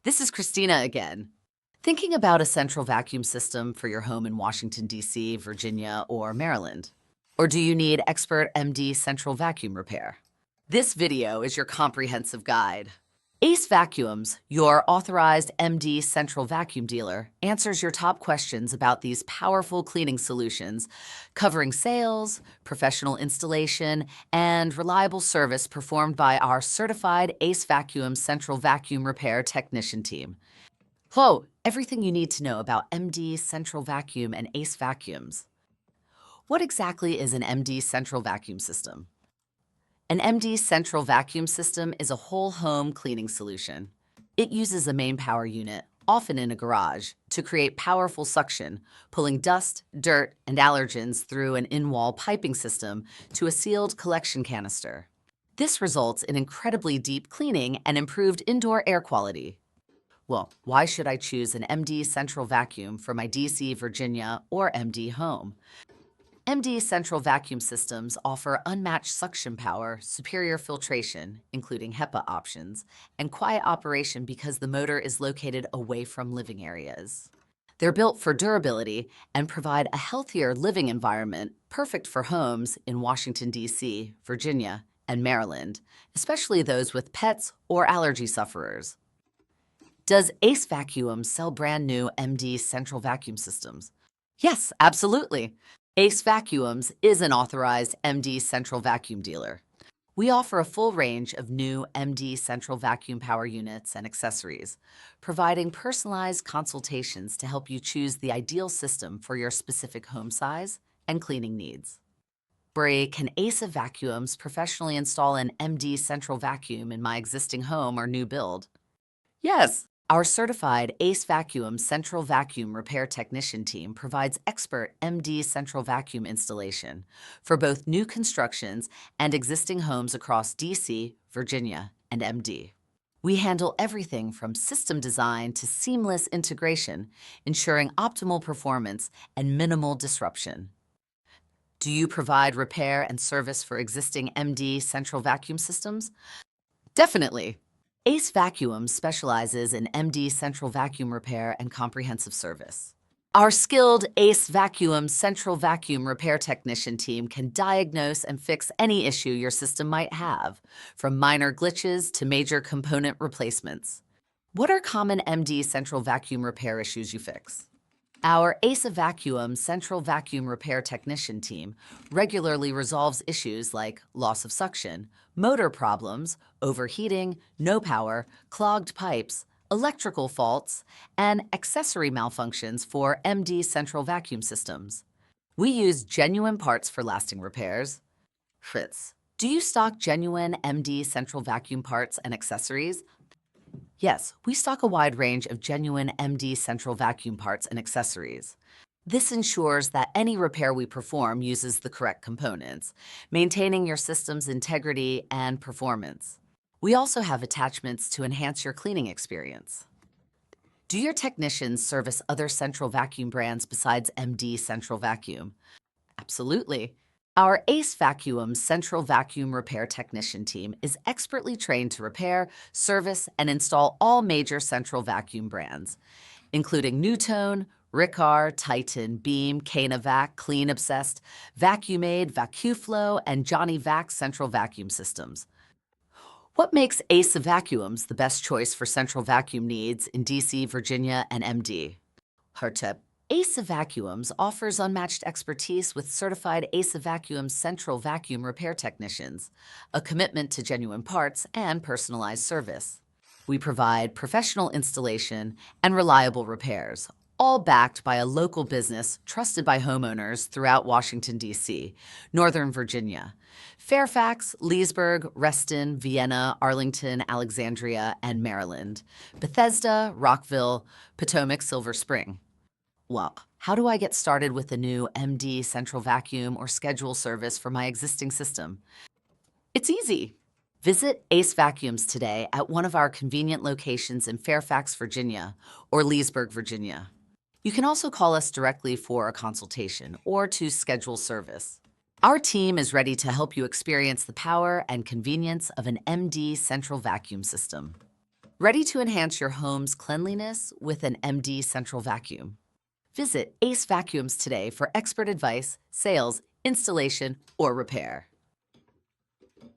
This is Christina again. Thinking about a central vacuum system for your home in Washington, D.C., Virginia, or Maryland? Or do you need expert MD central vacuum repair? This video is your comprehensive guide. AceVacuums, your authorized MD central vacuum dealer, answers your top questions about these powerful cleaning solutions, covering sales, professional installation, and reliable service performed by our certified AceVacuums central vacuum repair technician team. Whoa, everything you need to know about MD central vacuum and AceVacuums. What exactly is an MD central vacuum system? An MD central vacuum system is a whole home cleaning solution. It uses a main power unit, often in a garage, to create powerful suction, pulling dust, dirt, and allergens through an in-wall piping system to a sealed collection canister. This results in incredibly deep cleaning and improved indoor air quality. Well, why should I choose an MD central vacuum for my DC, Virginia, or MD home? MD central vacuum systems offer unmatched suction power, superior filtration, including HEPA options, and quiet operation because the motor is located away from living areas. They're built for durability and provide a healthier living environment, perfect for homes in Washington, D.C., Virginia, and Maryland, especially those with pets or allergy sufferers. Does AceVacuums sell brand new MD central vacuum systems? Yes, absolutely. AceVacuums is an authorized MD central vacuum dealer. We offer a full range of new MD central vacuum power units and accessories, providing personalized consultations to help you choose the ideal system for your specific home size and cleaning needs. Can AceVacuums professionally install an MD central vacuum in my existing home or new build? Yes. Our certified AceVacuums central vacuum repair technician team provides expert MD central vacuum installation for both new constructions and existing homes across DC, Virginia, and MD. We handle everything from system design to seamless integration, ensuring optimal performance and minimal disruption. Do you provide repair and service for existing MD central vacuum systems? Definitely. AceVacuums specializes in MD central vacuum repair and comprehensive service. Our skilled AceVacuums central vacuum repair technician team can diagnose and fix any issue your system might have, from minor glitches to major component replacements. What are common MD central vacuum repair issues you fix? Our AceVacuums central vacuum repair technician team regularly resolves issues like loss of suction, motor problems, overheating, no power, clogged pipes, electrical faults, and accessory malfunctions for MD central vacuum systems. We use genuine parts for lasting repairs. Fritz, do you stock genuine MD central vacuum parts and accessories? Yes, we stock a wide range of genuine MD central vacuum parts and accessories. This ensures that any repair we perform uses the correct components, maintaining your system's integrity and performance. We also have attachments to enhance your cleaning experience. Do your technicians service other central vacuum brands besides MD Central Vacuum? Absolutely. Our AceVacuums central vacuum repair technician team is expertly trained to repair, service, and install all major central vacuum brands, including Newtone, Riccar, Titan, Beam, Canavac, Clean Obsessed, Vacuumaid, VacuFlow, and Johnny Vac central vacuum systems. What makes AceVacuums the best choice for central vacuum needs in DC, Virginia, and MD? Her tip. AceVacuums offers unmatched expertise with certified AceVacuums central vacuum repair technicians, a commitment to genuine parts and personalized service. We provide professional installation and reliable repairs, all backed by a local business trusted by homeowners throughout Washington, D.C., Northern Virginia, Fairfax, Leesburg, Reston, Vienna, Arlington, Alexandria, and Maryland, Bethesda, Rockville, Potomac, Silver Spring. Well, how do I get started with a new MD central vacuum or schedule service for my existing system? It's easy. Visit AceVacuums today at one of our convenient locations in Fairfax, Virginia, or Leesburg, Virginia. You can also call us directly for a consultation or to schedule service. Our team is ready to help you experience the power and convenience of an MD central vacuum system. Ready to enhance your home's cleanliness with an MD central vacuum? Visit Ace Vacuums today for expert advice, sales, installation, or repair.